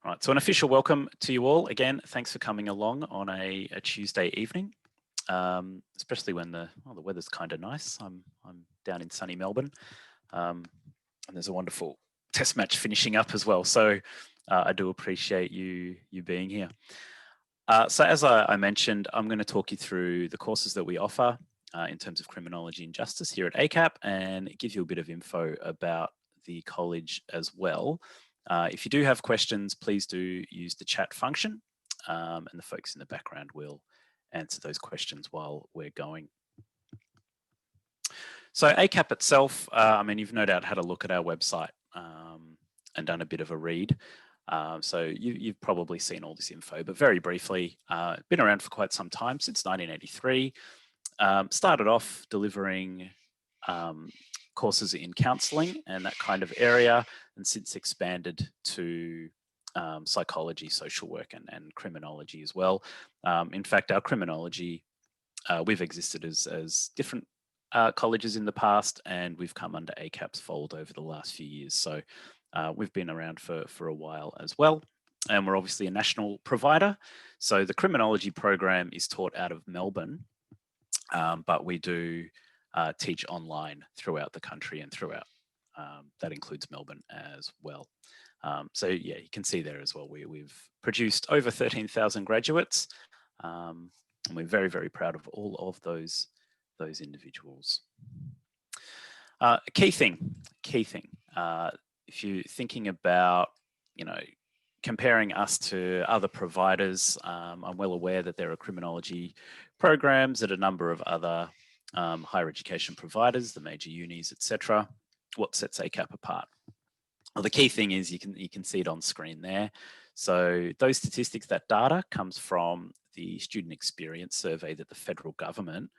Right, so an official welcome to you all. Again, thanks for coming along on a Tuesday evening, especially when the weather's kind of nice. I'm down in sunny Melbourne, and there's a wonderful test match finishing up as well. So I do appreciate you being here. So as I mentioned, I'm going to talk you through the courses that we offer in terms of criminology and justice here at ACAP, and give you a bit of info about the college as well. If you do have questions, please do use the chat function, and the folks in the background will answer those questions while we're going. So ACAP itself, I mean, you've no doubt had a look at our website and done a bit of a read. So you've probably seen all this info, but very briefly, been around for quite some time, since 1983. Started off delivering courses in counselling and that kind of area, and since expanded to psychology, social work, and criminology as well. In fact, our criminology, we've existed as different colleges in the past, and we've come under ACAP's fold over the last few years. So we've been around for a while as well. And we're obviously a national provider. So the criminology program is taught out of Melbourne, but we do teach online throughout the country and throughout. That includes Melbourne as well. So yeah, you can see there as well, we've produced over 13,000 graduates, and we're very, very proud of all of those individuals. Key thing, if you're thinking about, comparing us to other providers, I'm well aware that there are criminology programs at a number of other higher education providers, the major unis, etc. What sets ACAP apart? Well, the key thing is you can see it on screen there. So those statistics, that data comes from the student experience survey that the federal government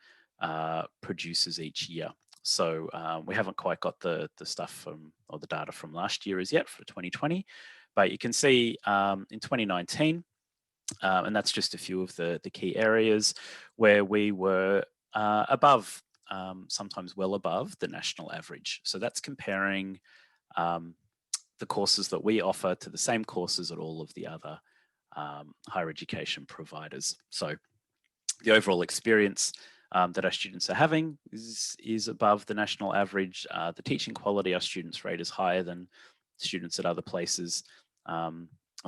produces each year. So we haven't quite got the stuff or the data from last year as yet for 2020, but you can see in 2019, and that's just a few of the key areas where we were above, sometimes well above the national average. So that's comparing the courses that we offer to the same courses at all of the other higher education providers. So the overall experience that our students are having is above the national average. The teaching quality our students rate is higher than students at other places. Our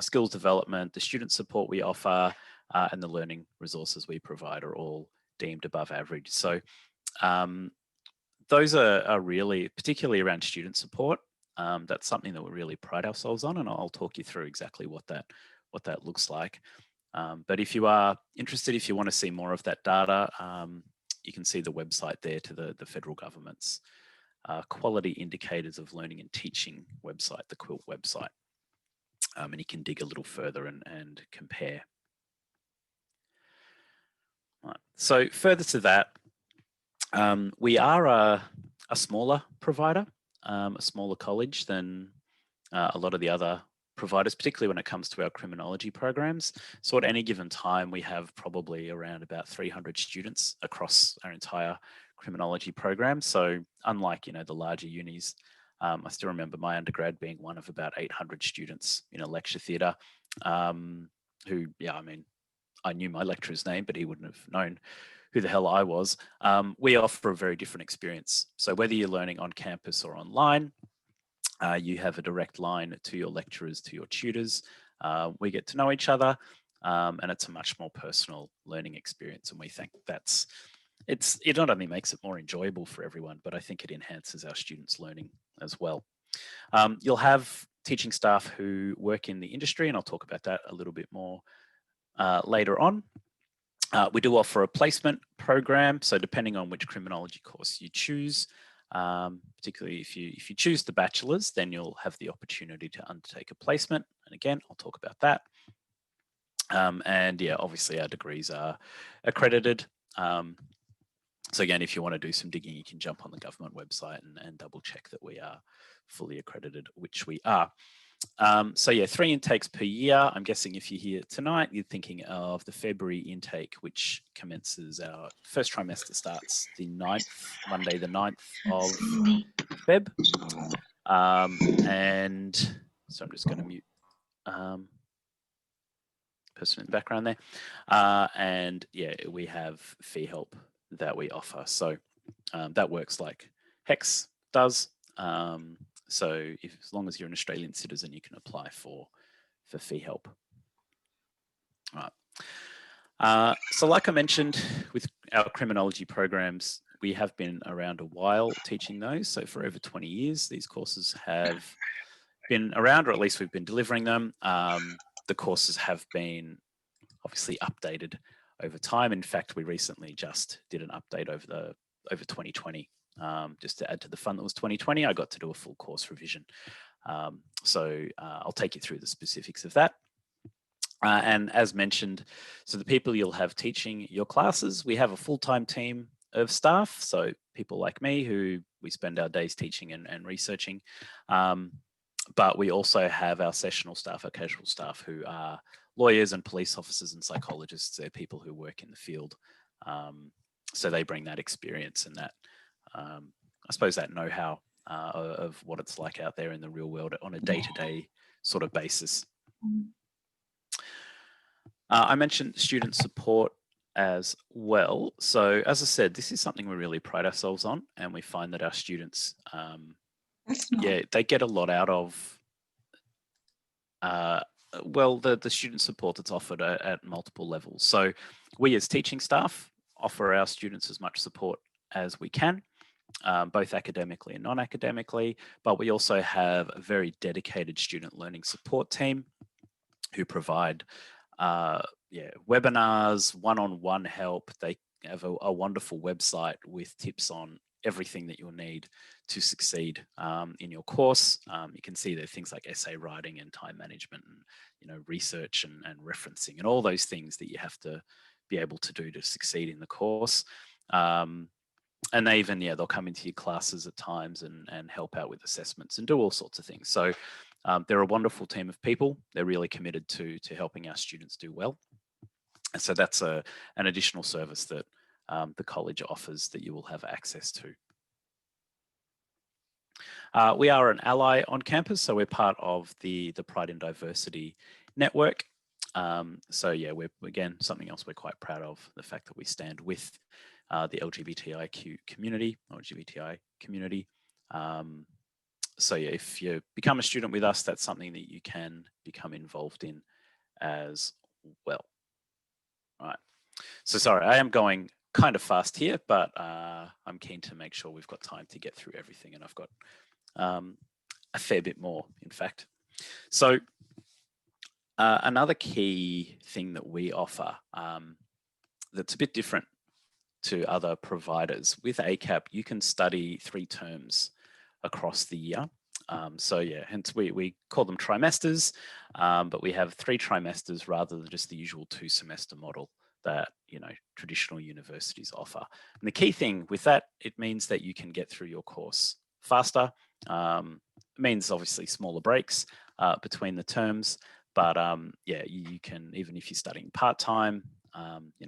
skills development, the student support we offer, and the learning resources we provide are all deemed above average. So those are really, particularly around student support, that's something that we really pride ourselves on, and I'll talk you through exactly what that looks like. But if you are interested, if you want to see more of that data, you can see the website there to the federal government's Quality Indicators of Learning and Teaching website, the QUILT website. And you can dig a little further and compare. Right. So further to that, we are a smaller provider, a smaller college than a lot of the other providers, particularly when it comes to our criminology programs. So at any given time, we have probably around about 300 students across our entire criminology program. So unlike, the larger unis, I still remember my undergrad being one of about 800 students in a lecture theatre, who, I knew my lecturer's name, but he wouldn't have known who the hell I was. We offer a very different experience. So whether you're learning on campus or online, you have a direct line to your lecturers, to your tutors. We get to know each other, and it's a much more personal learning experience. And we think it not only makes it more enjoyable for everyone, but I think it enhances our students' learning as well. You'll have teaching staff who work in the industry, and I'll talk about that a little bit more later on. We do offer a placement program. So depending on which criminology course you choose, particularly if you choose the bachelor's, then you'll have the opportunity to undertake a placement. And again, I'll talk about that. And yeah, obviously our degrees are accredited. So again, if you want to do some digging, you can jump on the government website and double check that we are fully accredited, which we are. So yeah, 3 intakes per year. I'm guessing if you're here tonight, you're thinking of the February intake, which commences our first trimester, starts the 9th, Monday the 9th of Feb. And so I'm just going to mute person in the background there. And yeah, we have fee help that we offer. So that works like HEX does. So as long as you're an Australian citizen, you can apply for fee help. All right. So like I mentioned, with our criminology programs, we have been around a while teaching those. So for over 20 years, these courses have been around, or at least we've been delivering them. The courses have been obviously updated over time. In fact, we recently just did an update over 2020. Just to add to the fun that was 2020, I got to do a full course revision. So I'll take you through the specifics of that. And as mentioned, so the people you'll have teaching your classes, we have a full-time team of staff. So people like me who we spend our days teaching and researching. But we also have our sessional staff, our casual staff, who are lawyers and police officers and psychologists. They're people who work in the field. So they bring that experience and that, I suppose, that know-how of what it's like out there in the real world on a day-to-day sort of basis. I mentioned student support as well. So as I said, this is something we really pride ourselves on, and we find that our students, yeah, they get a lot out of, well, the student support that's offered at multiple levels. So we as teaching staff offer our students as much support as we can, both academically and non-academically, but we also have a very dedicated student learning support team who provide webinars, one-on-one help. They have a wonderful website with tips on everything that you'll need to succeed in your course. You can see there things like essay writing and time management and research and referencing and all those things that you have to be able to do to succeed in the course. And they even, they'll come into your classes at times and help out with assessments and do all sorts of things. So they're a wonderful team of people. They're really committed to helping our students do well. And so that's an additional service that the college offers that you will have access to. We are an ally on campus, so we're part of the Pride in Diversity network. So yeah, we're, again, something else we're quite proud of, the fact that we stand with the LGBTI community. So yeah, if you become a student with us, that's something that you can become involved in as well. All right. So sorry, I am going kind of fast here, but I'm keen to make sure we've got time to get through everything, and I've got a fair bit more, in fact. So another key thing that we offer that's a bit different to other providers, with ACAP, you can study 3 terms across the year. So yeah, hence we call them trimesters, but we have 3 trimesters rather than just the usual 2-semester model that traditional universities offer. And the key thing with that, it means that you can get through your course faster. It means obviously smaller breaks between the terms, but yeah, you can, even if you're studying part-time,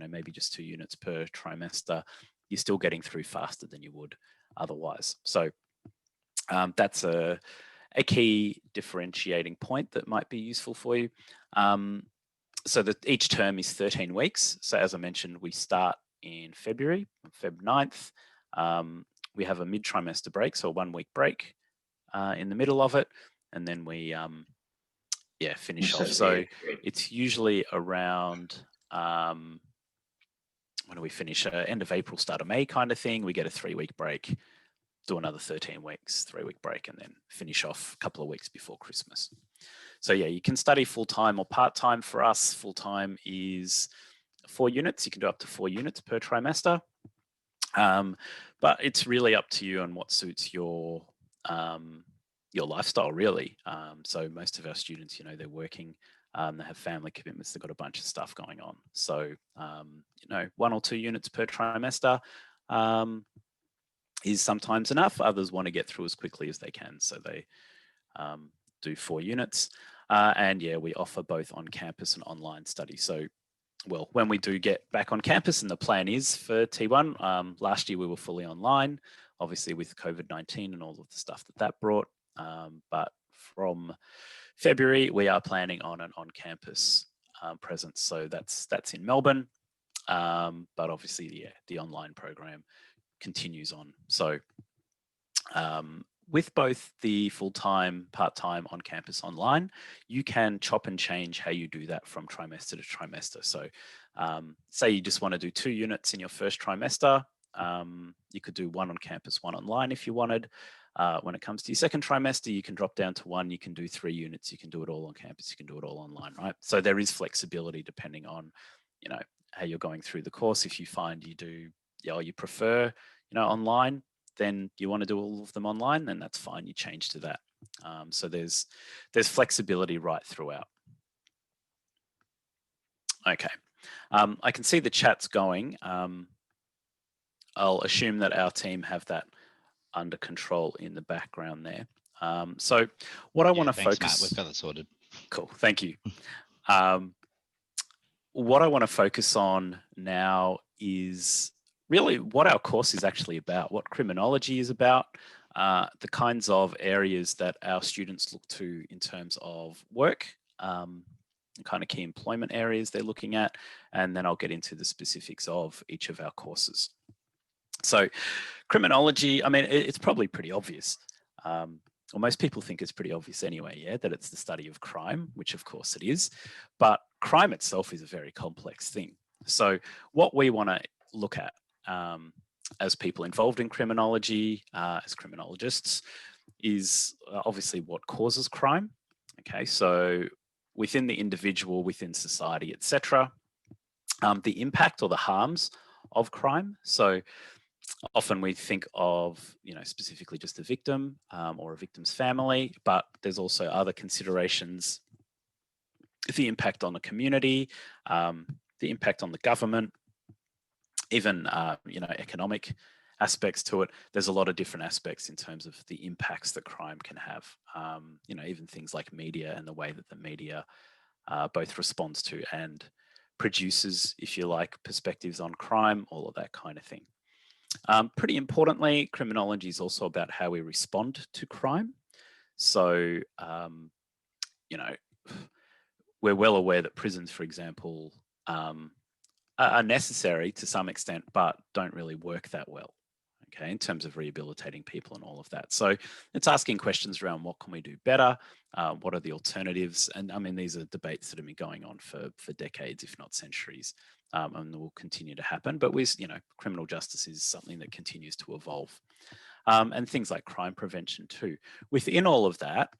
maybe just 2 units per trimester, you're still getting through faster than you would otherwise. So that's a key differentiating point that might be useful for you. So that each term is 13 weeks. So as I mentioned, we start in February, Feb 9th. We have a mid-trimester break, so a 1-week break in the middle of it. And then we, finish off. So it's usually around, when do we finish? End of April, start of May kind of thing. We get a 3-week break, do another 13 weeks, 3-week break, and then finish off a couple of weeks before Christmas. So yeah, you can study full-time or part-time. For us, full-time is 4 units. You can do up to 4 units per trimester. But it's really up to you on what suits your lifestyle, really. So most of our students, they're working, they have family commitments, they've got a bunch of stuff going on. So, 1 or 2 units per trimester is sometimes enough. Others want to get through as quickly as they can, so they do 4 units. And yeah, we offer both on campus and online study. So, well, when we do get back on campus, and the plan is for T1, last year we were fully online, obviously with COVID-19 and all of the stuff that brought. But from February, we are planning on an on-campus presence. So that's in Melbourne, but obviously, the online program continues on. So with both the full-time, part-time, on-campus, online, you can chop and change how you do that from trimester to trimester. So say you just want to do 2 units in your first trimester, you could do 1 on campus, 1 online if you wanted. When it comes to your second trimester, you can drop down to 1, you can do 3 units, you can do it all on campus, you can do it all online, right? So there is flexibility depending on, how you're going through the course. If you find you prefer, online, then you want to do all of them online, then that's fine. You change to that. So there's flexibility right throughout. Okay, I can see the chat's going. I'll assume that our team have that under control in the background there. So what I want to focus. Thanks, Matt. We've got that sorted. Cool, thank you. What I want to focus on now is really what our course is actually about, what criminology is about, the kinds of areas that our students look to in terms of work, kind of key employment areas they're looking at, and then I'll get into the specifics of each of our courses. So criminology, I mean, it's probably pretty obvious. Well, most people think it's pretty obvious anyway, that it's the study of crime, which of course it is, but crime itself is a very complex thing. So what we want to look at as people involved in criminology, as criminologists, is obviously what causes crime. Okay, so within the individual, within society, etc., the impact or the harms of crime. So often we think of, specifically just a victim or a victim's family, but there's also other considerations: the impact on the community, the impact on the government, even economic aspects to it. There's a lot of different aspects in terms of the impacts that crime can have. Even things like media and the way that the media both responds to and produces, if you like, perspectives on crime, all of that kind of thing. Pretty importantly, criminology is also about how we respond to crime. So, we're well aware that prisons, for example, are necessary to some extent, but don't really work that well, okay, in terms of rehabilitating people and all of that. So it's asking questions around what can we do better? What are the alternatives? And I mean, these are debates that have been going on for decades, if not centuries, and will continue to happen. But criminal justice is something that continues to evolve. And things like crime prevention too. Within all of that,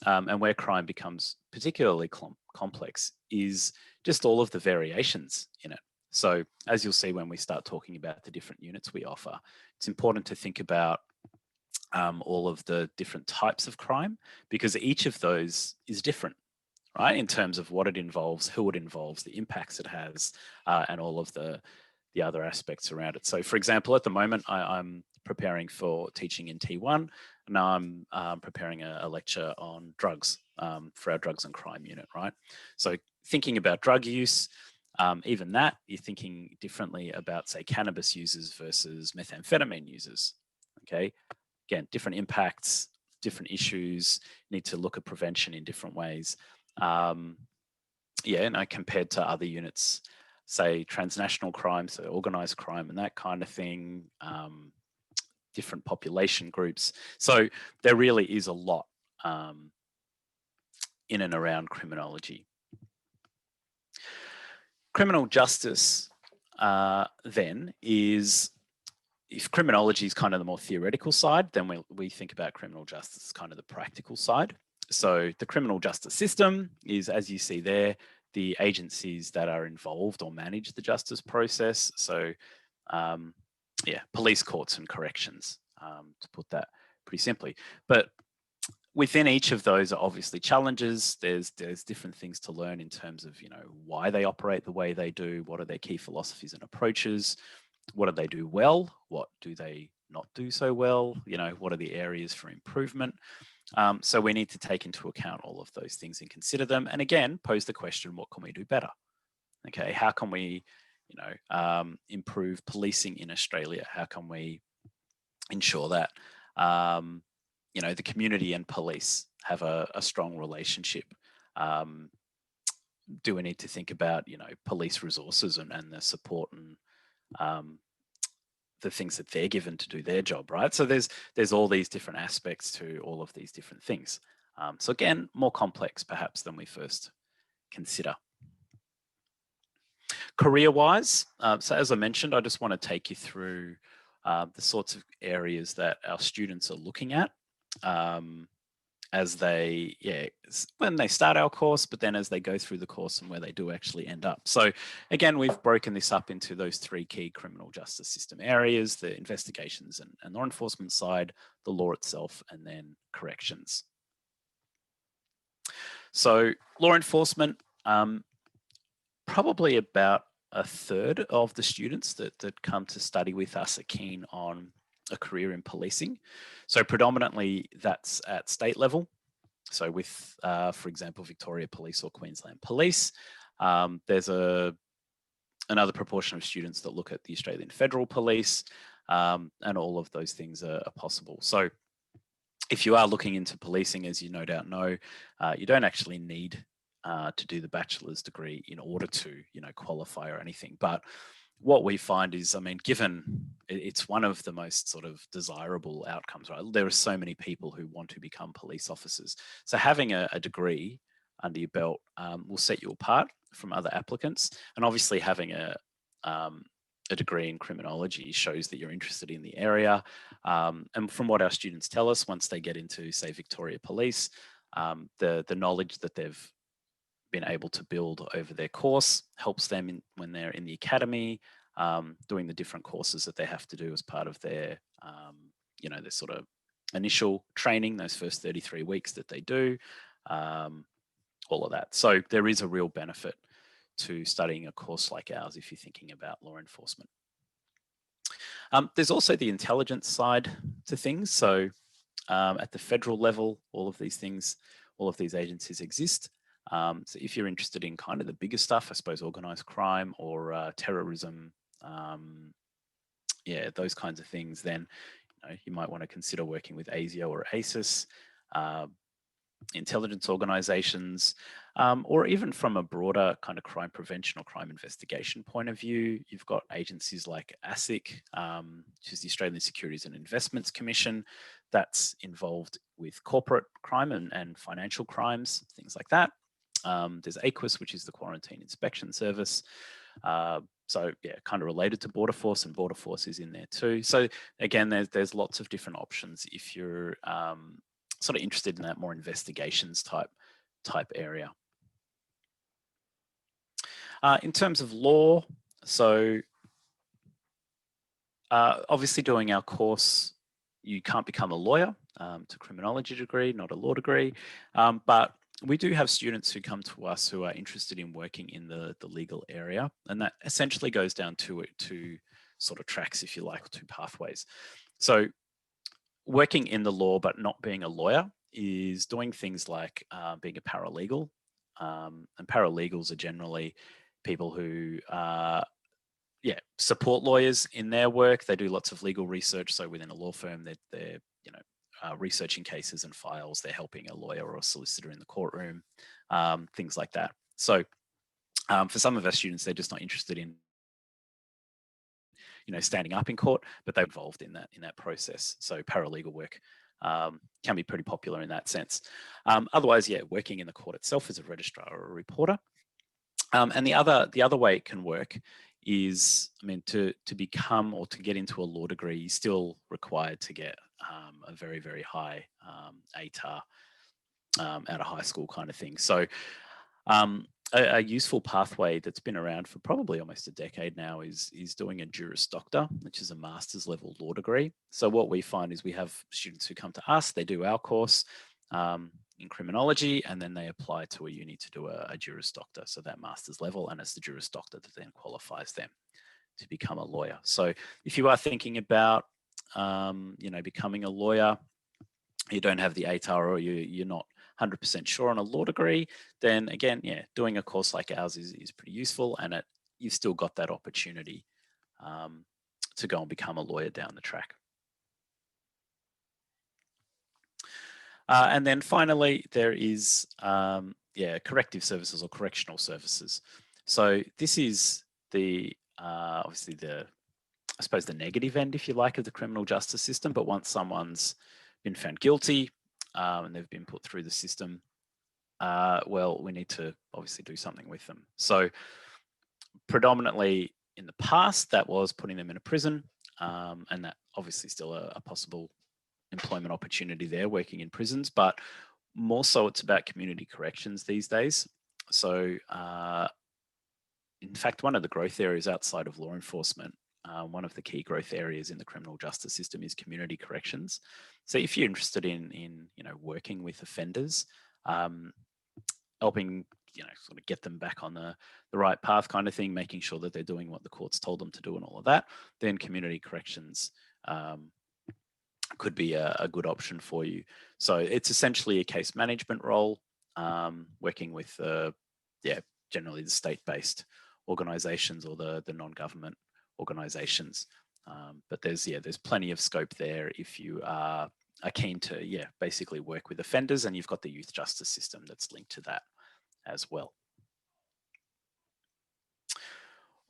and where crime becomes particularly complex, is just all of the variations in it. So as you'll see when we start talking about the different units we offer, it's important to think about all of the different types of crime, because each of those is different, right, in terms of what it involves, who it involves, the impacts it has, and all of the other aspects around it. So for example, at the moment, I'm preparing for teaching in T1. Now I'm preparing a lecture on drugs for our drugs and crime unit, right? So thinking about drug use, even that, you're thinking differently about, say, cannabis users versus methamphetamine users, okay? Again, different impacts, different issues, need to look at prevention in different ways. Compared to other units, say transnational crime, so organized crime and that kind of thing, different population groups. So there really is a lot in and around criminology. Criminal justice then is, if criminology is kind of the more theoretical side, then we think about criminal justice as kind of the practical side. So the criminal justice system is, as you see there, the agencies that are involved or manage the justice process. So police, courts and corrections, to put that pretty simply. But within each of those are obviously challenges. There's different things to learn in terms of, why they operate the way they do, what are their key philosophies and approaches, what do they do well, what do they not do so well, what are the areas for improvement. So we need to take into account all of those things and consider them. And again, pose the question, what can we do better? Okay, how can we, improve policing in Australia? How can we ensure that, the community and police have a strong relationship? do we need to think about, police resources and the support and um, the things that they're given to do their job, right? So there's all these different aspects to all of these different things. So again, more complex perhaps than we first consider. Career-wise, so as I mentioned, I just want to take you through the sorts of areas that our students are looking at as they, when they start our course, but then as they go through the course and where they do actually end up. So again, we've broken this up into those three key criminal justice system areas: the investigations and law enforcement side, the law itself, and then corrections. So law enforcement, probably about a third of the students that come to study with us are keen on a career in policing. So predominantly that's at state level. So with, for example, Victoria Police or Queensland Police, there's another proportion of students that look at the Australian Federal Police, and all of those things are possible. So if you are looking into policing, as you no doubt know, you don't actually need to do the bachelor's degree in order to, qualify or anything. But what we find is, I mean, given it's one of the most sort of desirable outcomes, right? There are so many people who want to become police officers. So having a degree under your belt will set you apart from other applicants. And obviously having a degree in criminology shows that you're interested in the area. And from what our students tell us, once they get into, say, Victoria Police, the knowledge that they've been able to build over their course helps them when they're in the academy, doing the different courses that they have to do as part of their, their sort of initial training, those first 33 weeks that they do, all of that. So there is a real benefit to studying a course like ours if you're thinking about law enforcement. There's also the intelligence side to things. So at the federal level, all of these agencies exist. So if you're interested in kind of the bigger stuff, I suppose organized crime or terrorism, those kinds of things, then you might want to consider working with ASIO or ASIS, intelligence organizations, or even from a broader kind of crime prevention or crime investigation point of view. You've got agencies like ASIC, which is the Australian Securities and Investments Commission, that's involved with corporate crime and financial crimes, things like that. There's AQUIS, which is the Quarantine Inspection Service. So kind of related to Border Force, and Border Force is in there too. So again, there's lots of different options if you're sort of interested in that more investigations type area. In terms of law, so obviously doing our course, you can't become a lawyer. It's a criminology degree, not a law degree, but we do have students who come to us who are interested in working in the legal area, and that essentially goes down to two sort of tracks, if you like, two pathways. So working in the law but not being a lawyer is doing things like being a paralegal, and paralegals are generally people who support lawyers in their work. They do lots of legal research. So within a law firm, they're researching cases and files. They're helping a lawyer or a solicitor in the courtroom, things like that. So for some of our students, they're just not interested in standing up in court, but they're involved in that process. So paralegal work can be pretty popular in that sense. Otherwise, working in the court itself as a registrar or a reporter. And the other way it can work is, I mean, to become or to get into a law degree, you're still required to get a very, very high ATAR out of high school kind of thing. So a useful pathway that's been around for probably almost a decade now is doing a Juris Doctor, which is a master's level law degree. So what we find is we have students who come to us, they do our course in criminology, and then they apply to a uni to do a Juris Doctor, so that master's level, and it's the Juris Doctor that then qualifies them to become a lawyer. So if you are thinking about becoming a lawyer, you don't have the ATAR, or you're not 100% sure on a law degree, then again, doing a course like ours is pretty useful, and you've still got that opportunity to go and become a lawyer down the track. And then finally, there is corrective services or correctional services. So this is the obviously I suppose the negative end, if you like, of the criminal justice system. But once someone's been found guilty and they've been put through the system, well, we need to obviously do something with them. So predominantly in the past, that was putting them in a prison, and that obviously still a possible employment opportunity there, working in prisons, but more so it's about community corrections these days. So in fact, one of the growth areas outside of law enforcement, one of the key growth areas in the criminal justice system is community corrections. So if you're interested in working with offenders, helping sort of get them back on the right path kind of thing, making sure that they're doing what the court's told them to do and all of that, then community corrections could be a good option for you. So it's essentially a case management role, working with generally the state-based organizations or the non-government organizations. But there's plenty of scope there if you are keen to basically work with offenders, and you've got the youth justice system that's linked to that as well.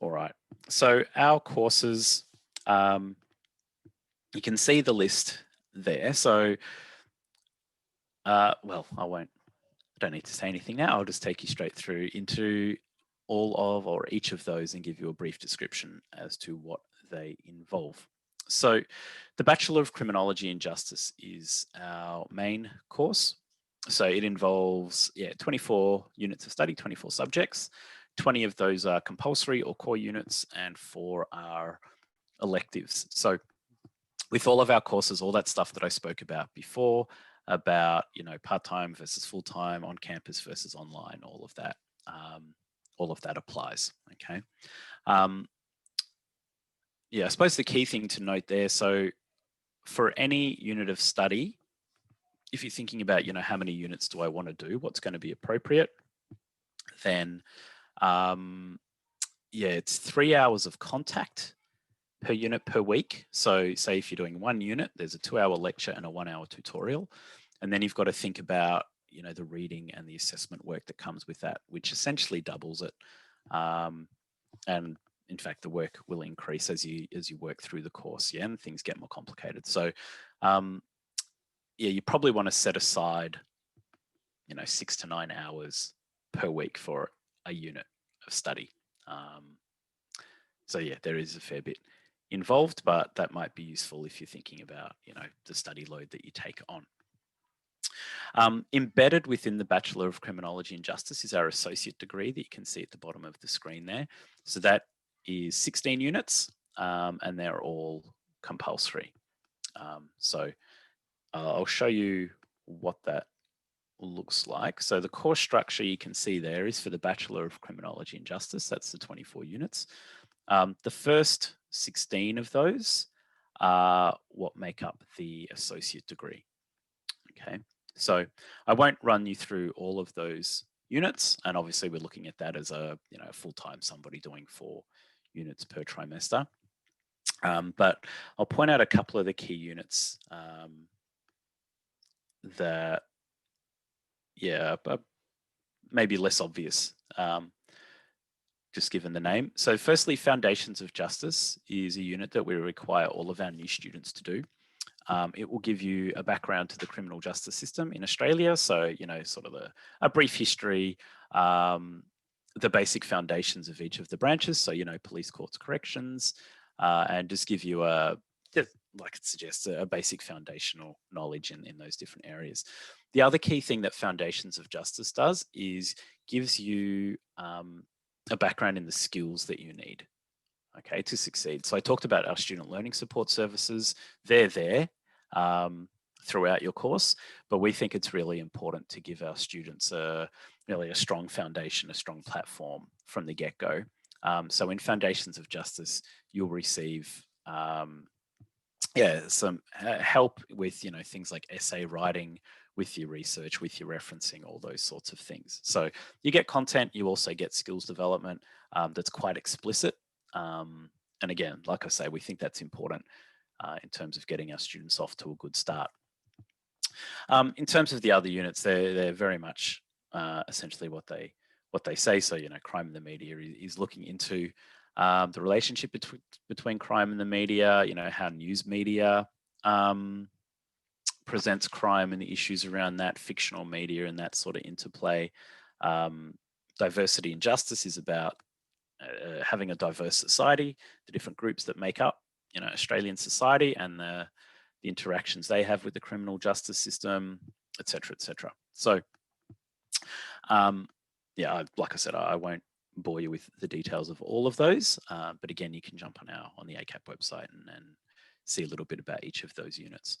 All right, so our courses, you can see the list there. So well, I don't need to say anything now. I'll just take you straight through into all of or each of those and give you a brief description as to what they involve. So the Bachelor of Criminology and Justice is our main course. So it involves 24 units of study, 24 subjects. 20 of those are compulsory or core units and 4 are electives. So with all of our courses, all that stuff that I spoke about before, about part-time versus full-time, on campus versus online, all of that applies. Okay. I suppose the key thing to note there, so for any unit of study, if you're thinking about how many units do I want to do, what's going to be appropriate, then it's 3 hours of contact per unit per week. So say if you're doing 1 unit, there's a 2-hour lecture and a 1-hour tutorial. And then you've got to think about, the reading and the assessment work that comes with that, which essentially doubles it. And in fact, the work will increase as you work through the course, and things get more complicated. So you probably want to set aside, 6 to 9 hours per week for a unit of study. So there is a fair bit involved, but that might be useful if you're thinking about, the study load that you take on. Embedded within the Bachelor of Criminology and Justice is our associate degree that you can see at the bottom of the screen there. So that is 16 units, and they're all compulsory. So I'll show you what that looks like. So the course structure you can see there is for the Bachelor of Criminology and Justice. That's the 24 units. The first 16 of those are what make up the associate degree. Okay, so I won't run you through all of those units, and obviously we're looking at that as a full-time somebody doing 4 units per trimester. But I'll point out a couple of the key units that maybe less obvious, just given the name. So firstly, Foundations of Justice is a unit that we require all of our new students to do. It will give you a background to the criminal justice system in Australia. So, sort of a brief history, the basic foundations of each of the branches. So, police, courts, corrections, and just give you like it suggests, a basic foundational knowledge in those different areas. The other key thing that Foundations of Justice does is gives you a background in the skills that you need, okay, to succeed. So I talked about our student learning support services. They're there throughout your course, but we think it's really important to give our students really a strong foundation, a strong platform from the get-go. So in Foundations of Justice, you'll receive some help with things like essay writing, with your research, with your referencing, all those sorts of things. So you get content, you also get skills development that's quite explicit. And again, like I say, we think that's important in terms of getting our students off to a good start. In terms of the other units, they're very much essentially what they say. So, crime in the media is looking into the relationship between crime and the media, how news media presents crime and the issues around that, fictional media and that sort of interplay. Diversity and justice is about having a diverse society, the different groups that make up, Australian society, and the interactions they have with the criminal justice system, etc., etc. So, yeah, like I said, I won't bore you with the details of all of those, but again, you can jump on the ACAP website and see a little bit about each of those units.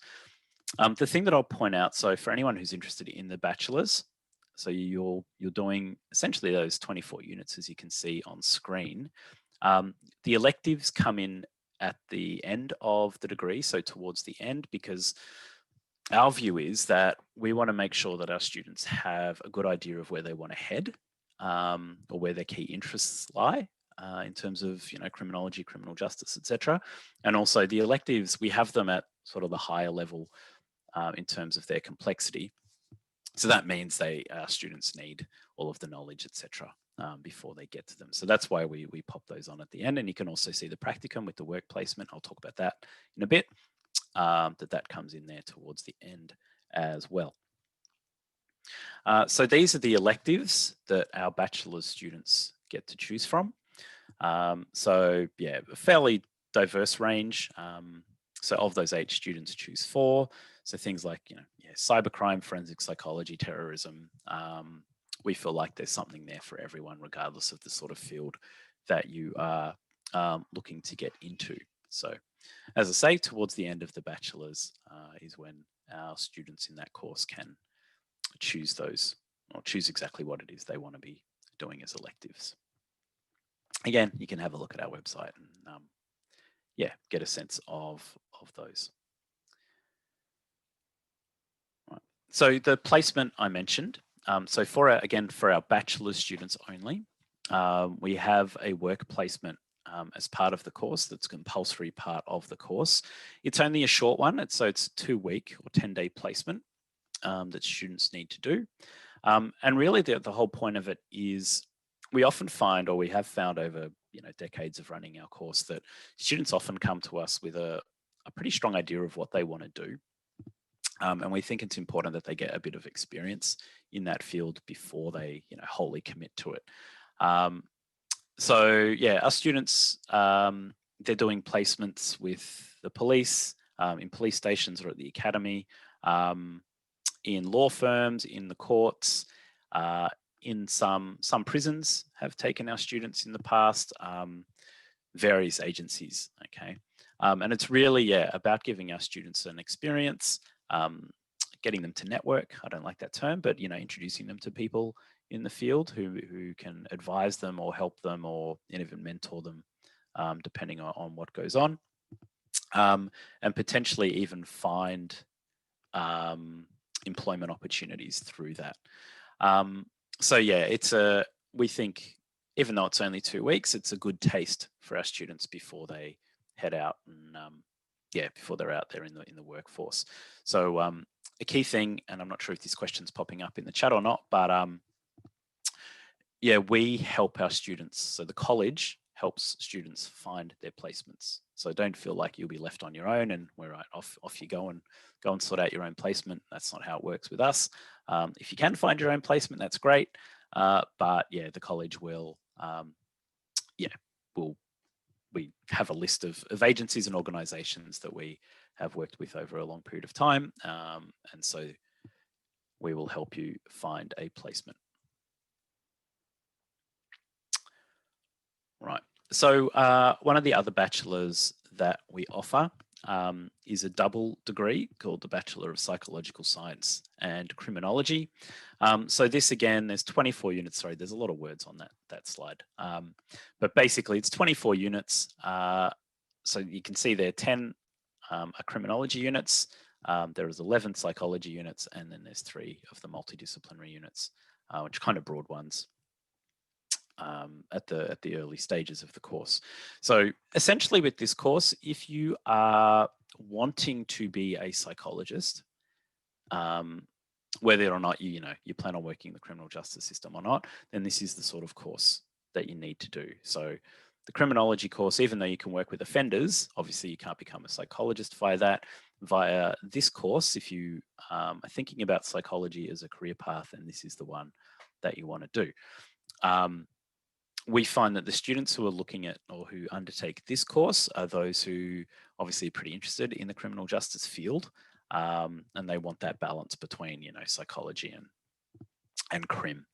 The thing that I'll point out, so for anyone who's interested in the bachelor's, so you're doing essentially those 24 units, as you can see on screen. The electives come in at the end of the degree, so towards the end, because our view is that we want to make sure that our students have a good idea of where they want to head, or where their key interests lie, in terms of criminology, criminal justice, etc. And also the electives, we have them at sort of the higher level in terms of their complexity. So that means students need all of the knowledge, etc., before they get to them. So that's why we pop those on at the end. And you can also see the practicum with the work placement. I'll talk about that in a bit. That comes in there towards the end as well. So these are the electives that our bachelor's students get to choose from. So yeah, a fairly diverse range. So of those 8 students, choose 4. So things like cybercrime, forensic psychology, terrorism. We feel like there's something there for everyone, regardless of the sort of field that you are looking to get into. So, as I say, towards the end of the bachelor's is when our students in that course can choose those, or choose exactly what it is they want to be doing as electives. Again, you can have a look at our website and get a sense of those. Right. So the placement I mentioned. So for our bachelor's students only, we have a work placement as part of the course. That's a compulsory part of the course. It's only a short one, so it's a 2-week or 10-day placement that students need to do. And really the whole point of it is we often find, or we have found over decades of running our course, that students often come to us with a pretty strong idea of what they want to do. And we think it's important that they get a bit of experience in that field before they wholly commit to it. So yeah, our students, they're doing placements with the police, in police stations or at the academy, in law firms, in the courts, in some prisons have taken our students in the past, various agencies, okay? And it's really, about giving our students an experience, getting them to network. I don't like that term, but introducing them to people in the field who can advise them or help them or even mentor them, depending on what goes on, and potentially even find employment opportunities through that. So yeah, we think, even though it's only 2 weeks, it's a good taste for our students before they head out and before they're out there in the workforce. So a key thing, and I'm not sure if this question's popping up in the chat or not, but we help our students. So the college helps students find their placements. So don't feel like you'll be left on your own and we're right, off you go and sort out your own placement. That's not how it works with us. If you can find your own placement, that's great. But yeah, the college will, we have a list of agencies and organizations that we have worked with over a long period of time. And so we will help you find a placement. Right. So one of the other bachelors that we offer is a double degree called the Bachelor of Psychological Science and Criminology. So this, again, there's 24 units. Sorry, there's a lot of words on that slide. But basically, it's 24 units. So you can see there 10 are criminology units. There is 11 psychology units, and then there's 3 of the multidisciplinary units, which are kind of broad ones. At the early stages of the course. So essentially with this course, if you are wanting to be a psychologist, whether or not you plan on working in the criminal justice system or not, then this is the sort of course that you need to do. So the criminology course, even though you can work with offenders, obviously you can't become a psychologist via that. Via this course, if you are thinking about psychology as a career path, and this is the one that you want to do. We find that the students who are looking at or who undertake this course are those who obviously are pretty interested in the criminal justice field, and they want that balance between psychology and crim.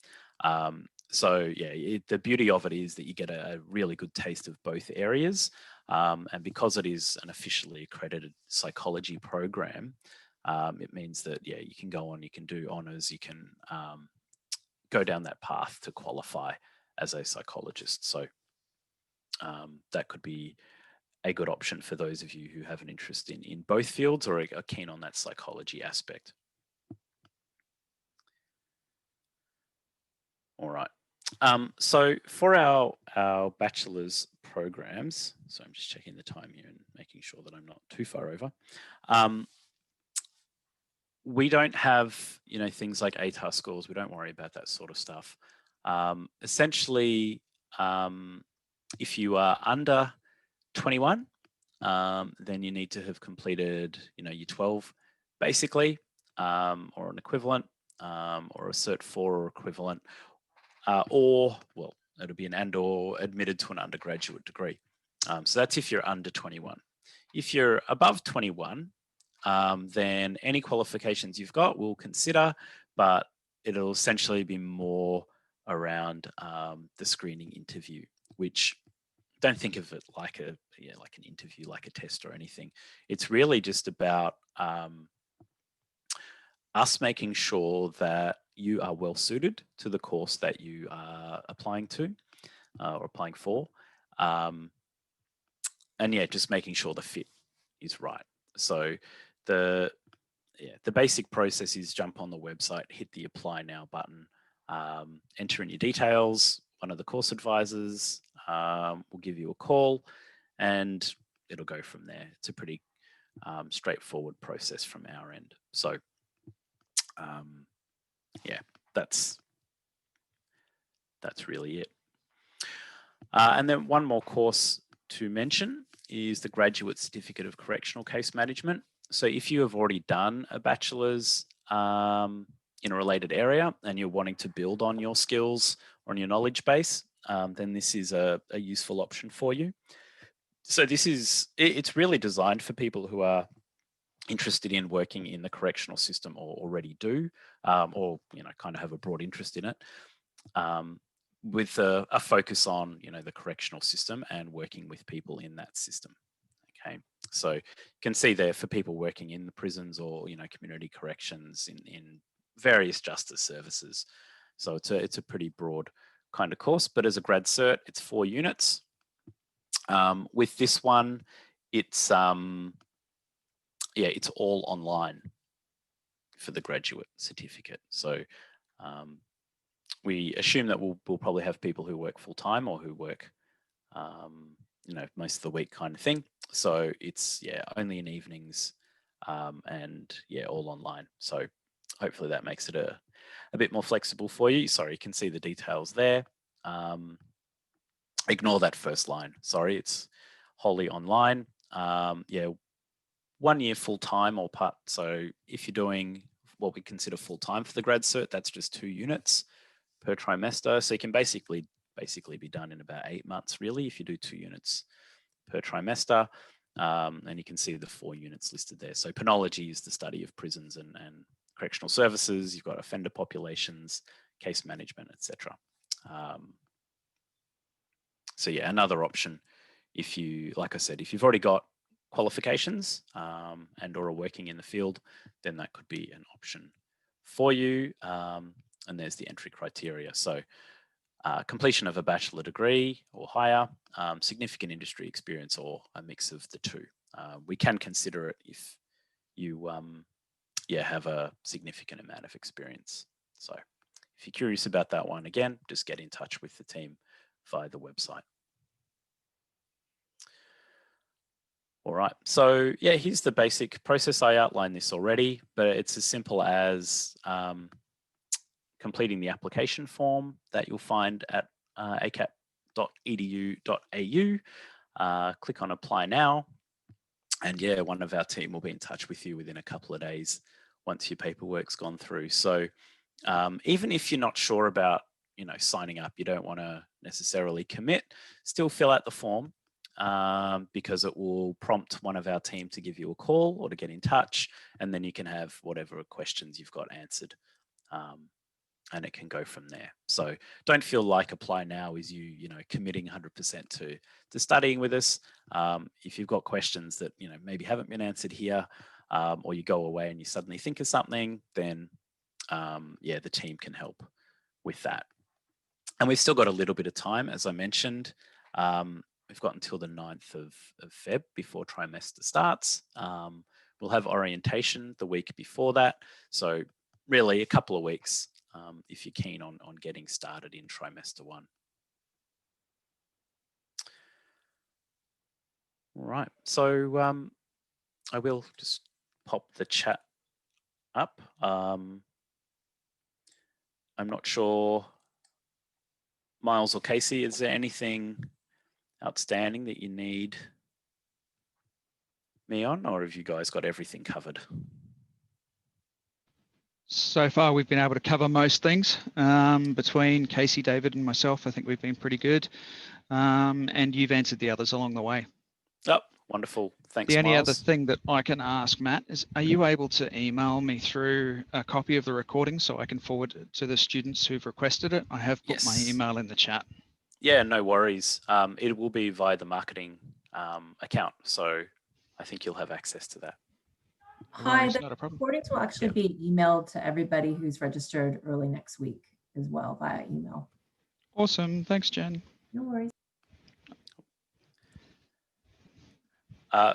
So yeah, the beauty of it is that you get a really good taste of both areas, and because it is an officially accredited psychology program, it means that you can go on, you can do honours, you can go down that path to qualify as a psychologist. So that could be a good option for those of you who have an interest in both fields or are keen on that psychology aspect. All right. So for our bachelor's programs, so I'm just checking the time here and making sure that I'm not too far over. We don't have, things like ATAR scores. We don't worry about that sort of stuff. Essentially, if you are under 21, then you need to have completed, year 12, basically, or an equivalent, or a Cert 4 or equivalent, or, well, it'll be an and/or admitted to an undergraduate degree. So that's if you're under 21. If you're above 21, then any qualifications you've got we'll consider, but it'll essentially be more around the screening interview, which don't think of it like an interview, like a test or anything. It's really just about us making sure that you are well suited to the course that you are applying to or applying for. And yeah, just making sure the fit is right. So the basic process is jump on the website, hit the apply now button, enter in your details. One of the course advisors will give you a call and it'll go from there. It's a pretty straightforward process from our end. So yeah, that's really it. And then one more course to mention is the Graduate Certificate of Correctional Case Management. So if you have already done a bachelor's in a related area and you're wanting to build on your skills or on your knowledge base, then this is a useful option for you. So it's really designed for people who are interested in working in the correctional system or already do, or kind of have a broad interest in it, with a focus on the correctional system and working with people in that system. Okay, so you can see there for people working in the prisons or community corrections in various justice services. So it's a pretty broad kind of course, but as a grad cert, it's 4 units. With this one, it's it's all online for the graduate certificate. So we assume that we'll probably have people who work full time or who work most of the week kind of thing. So it's only in evenings, and all online. So hopefully that makes it a bit more flexible for you. Sorry, you can see the details there. Ignore that first line. Sorry, it's wholly online. 1 year full time or part. So if you're doing what we consider full time for the grad cert, that's just 2 units per trimester. So you can basically be done in about 8 months, really, if you do 2 units per trimester. And you can see the 4 units listed there. So penology is the study of prisons and correctional services. You've got offender populations, case management, etc. So yeah, another option if you, like I said, if you've already got qualifications and or are working in the field, then that could be an option for you. And there's the entry criteria. So completion of a bachelor degree or higher, significant industry experience, or a mix of the two. We can consider it if you have a significant amount of experience. So if you're curious about that one, again, just get in touch with the team via the website. All right, so yeah, here's the basic process. I outlined this already, but it's as simple as completing the application form that you'll find at acat.edu.au. Click on apply now, and yeah, one of our team will be in touch with you within a couple of days once your paperwork's gone through. So even if you're not sure about signing up, you don't want to necessarily commit, still fill out the form, because it will prompt one of our team to give you a call or to get in touch, and then you can have whatever questions you've got answered, and it can go from there. So don't feel like apply now is you committing 100% to studying with us. If you've got questions that maybe haven't been answered here, or you go away and you suddenly think of something, then yeah, the team can help with that. And we've still got a little bit of time, as I mentioned. We've got until the 9th of Feb before trimester starts. We'll have orientation the week before that. So really a couple of weeks if you're keen on getting started in trimester 1. All right, so I will just pop the chat up. I'm not sure, Miles or Casey, is there anything outstanding that you need me on, or have you guys got everything covered? So far, we've been able to cover most things between Casey, David, and myself. I think we've been pretty good, and you've answered the others along the way. Oh, wonderful. Thanks, The only other Miles. thing that I can ask, Matt, is are you able to email me through a copy of the recording so I can forward it to the students who've requested it? I have put my email in the chat. Yeah, no worries. It will be via the marketing account, so I think you'll have access to that. Hi, Worries, the not a problem. recordings will actually be emailed to everybody who's registered early next week as well via email. Awesome. Thanks, Jen. No worries.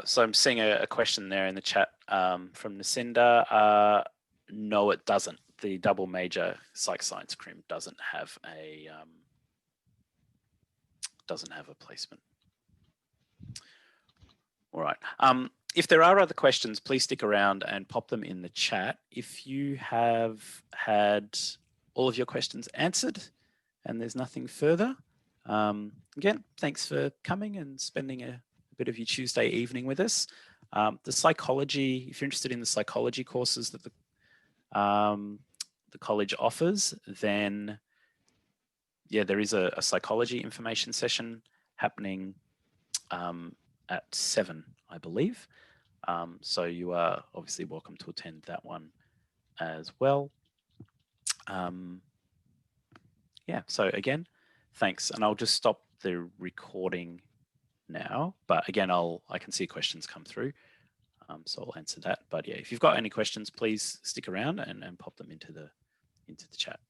So I'm seeing a question there in the chat from Nacinda. No, it doesn't. The double major psych science crim doesn't have a placement. All right. If there are other questions, please stick around and pop them in the chat. If you have had all of your questions answered and there's nothing further, again, thanks for coming and spending a bit of your Tuesday evening with us. The psychology, if you're interested in the psychology courses that the college offers, then yeah, there is a psychology information session happening at 7, I believe. So you are obviously welcome to attend that one as well. Yeah, so again, thanks. And I'll just stop the recording now. But again, I can see questions come through. So I'll answer that. But yeah, if you've got any questions, please stick around and pop them into the chat.